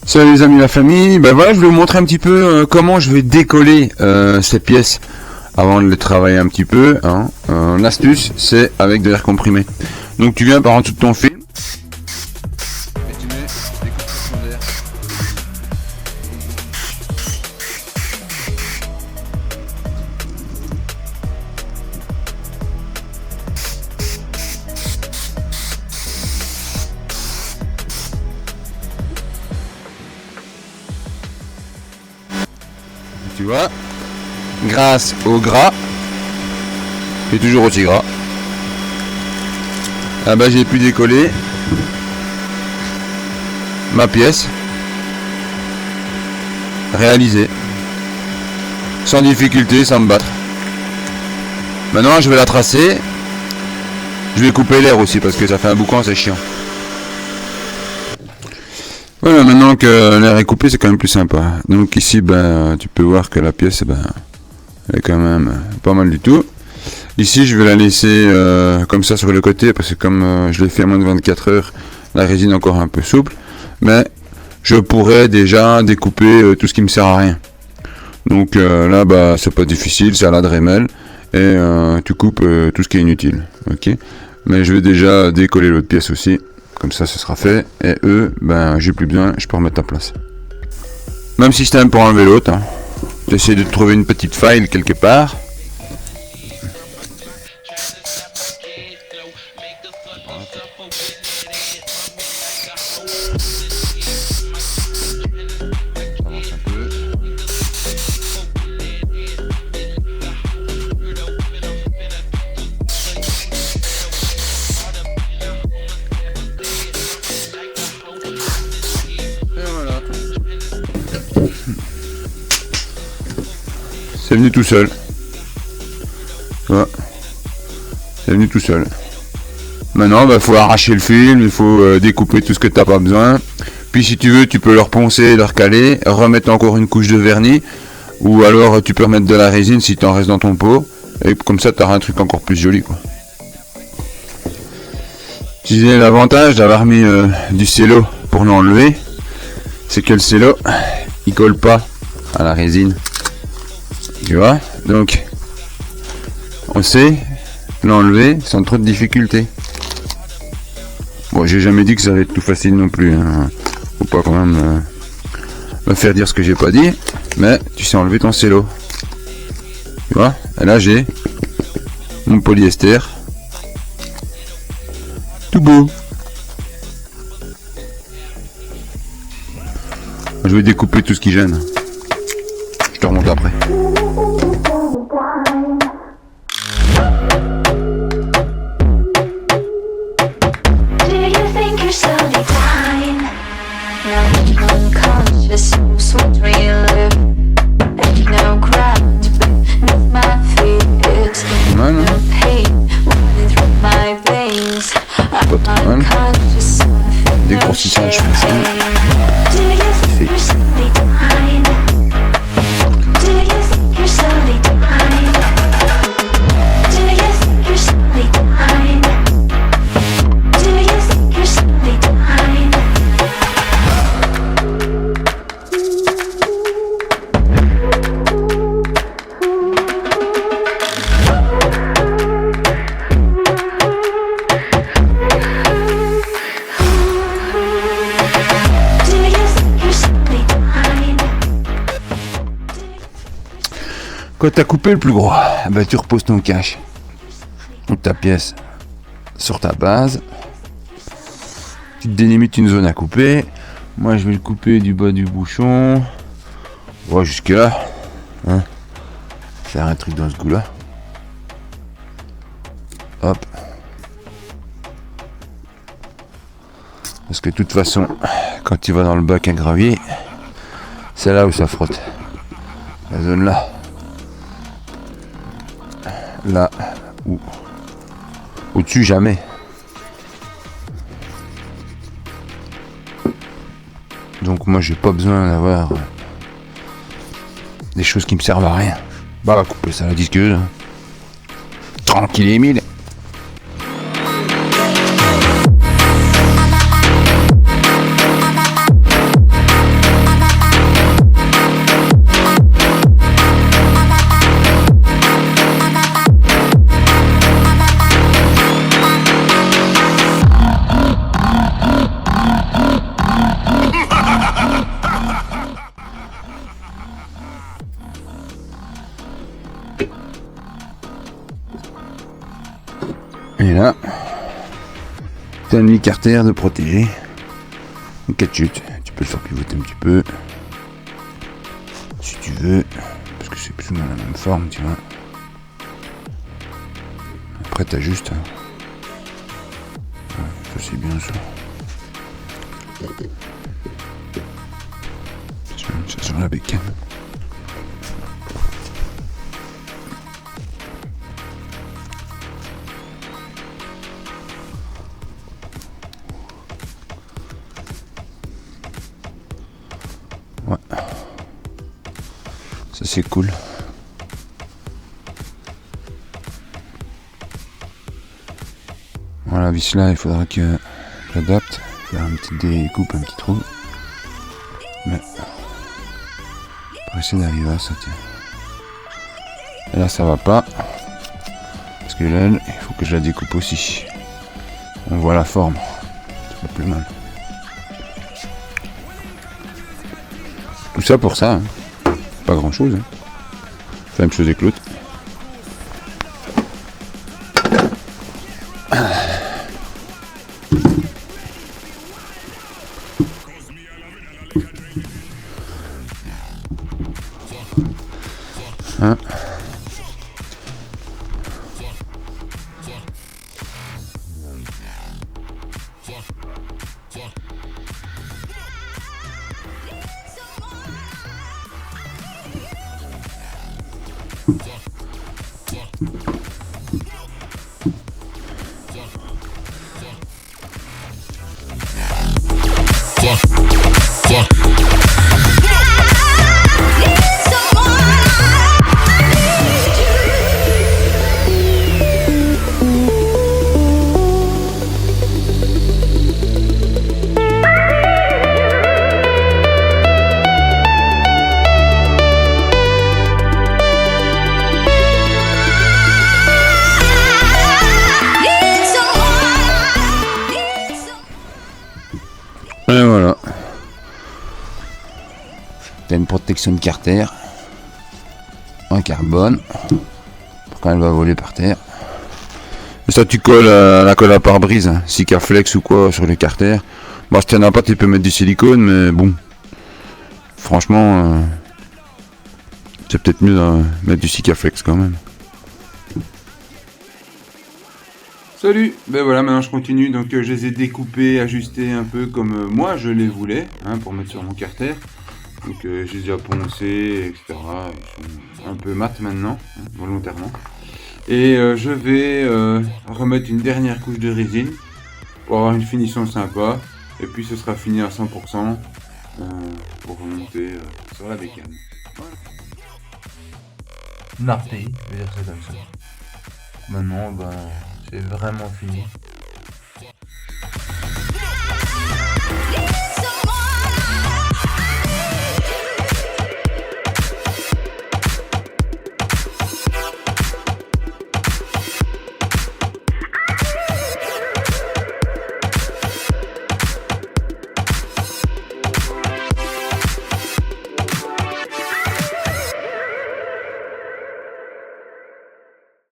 Salut les amis de la famille, ben voilà, je vais vous montrer un petit peu comment je vais décoller ces pièces avant de les travailler un petit peu. L'astuce, c'est avec de l'air comprimé. Donc tu viens par en dessous de ton film et tu mets des compressions d'air. Tu vois, grâce au gras, qui est toujours aussi gras, ah bah j'ai pu décoller ma pièce réalisée sans difficulté, sans me battre. Maintenant je vais la tracer, je vais couper l'air aussi parce que ça fait un boucan, c'est chiant. Voilà, maintenant que l'air est coupé, c'est quand même plus sympa. Donc ici, tu peux voir que la pièce, elle est quand même pas mal du tout. Ici, je vais la laisser comme ça sur le côté, parce que comme je l'ai fait à moins de 24 heures, la résine est encore un peu souple. Mais je pourrais déjà découper tout ce qui me sert à rien. Donc là, c'est pas difficile, c'est à la Dremel. Et tu coupes tout ce qui est inutile. Ok. Mais je vais déjà décoller l'autre pièce aussi. Comme ça, ce sera fait. Et eux, j'ai plus besoin, je peux remettre en place. Même système pour enlever l'autre. J'essaie de trouver une petite faille quelque part. C'est venu tout seul. Voilà. C'est venu tout seul. Maintenant, il faut arracher le film, il faut découper tout ce que tu n'as pas besoin. Puis si tu veux, tu peux leur poncer, leur caler, remettre encore une couche de vernis. Ou alors tu peux remettre de la résine si tu en restes dans ton pot. Et comme ça, tu auras un truc encore plus joli, quoi. Je disais l'avantage d'avoir mis du cello pour l'enlever. C'est que le cello, il colle pas à la résine. Tu vois, donc on sait l'enlever sans trop de difficulté. Bon, j'ai jamais dit que ça allait être tout facile non plus. Faut pas quand même me faire dire ce que j'ai pas dit. Mais tu sais enlever ton cello. Tu vois, et là j'ai mon polyester. Tout beau. Je vais découper tout ce qui gêne. Je te remonte après. Dégrossissage, je pense. Quand tu as coupé le plus gros, tu reposes ton cache ou ta pièce sur ta base. Tu te délimites une zone à couper. Moi, je vais le couper du bas du bouchon. Ouais, jusque là. Faire un truc dans ce goût-là. Hop. Parce que de toute façon, quand tu vas dans le bac à gravier, c'est là où ça frotte. La zone là. Là ou au-dessus jamais. Donc moi j'ai pas besoin d'avoir des choses qui me servent à rien. On va couper ça à la disqueuse. Tranquille Émile. Et là, t'as une mi-carter de protéger. En cas de chute, tu peux le faire pivoter un petit peu. Si tu veux. Parce que c'est plus ou moins la même forme, tu vois. Après, t'as juste. Ouais, ça c'est bien ça. Ça sur la bécane. Ouais. Ça c'est cool. Voilà, vis là, il faudra que j'adapte. Faire une petite découpe, un petit trou. Mais pour essayer d'arriver à ça, tiens. Et là ça va pas. Parce que là, il faut que je la découpe aussi. On voit la forme. C'est pas plus mal. Tout ça pour ça, hein. Pas grand chose. Hein. C'est la même chose avec l'autre. Hein. Et voilà. T'as une protection de carter en carbone pour quand elle va voler par terre. Et ça tu colles à la colle à pare-brise, hein, Sikaflex ou quoi sur les carters. Bon, si t'en as pas, tu peux mettre du silicone, mais bon. Franchement, c'est peut-être mieux de mettre du Sikaflex quand même. Salut, ben voilà, maintenant je continue, donc je les ai découpés, ajustés un peu comme moi je les voulais, hein, pour mettre sur mon carter. Donc j'ai déjà poncé, etc. Ils sont un peu mat maintenant, hein, volontairement. Et je vais remettre une dernière couche de résine pour avoir une finition sympa. Et puis ce sera fini à 100% pour remonter sur la bécane. Voilà. Narté, je vais dire ça comme ça. Maintenant, ben, c'est vraiment fini.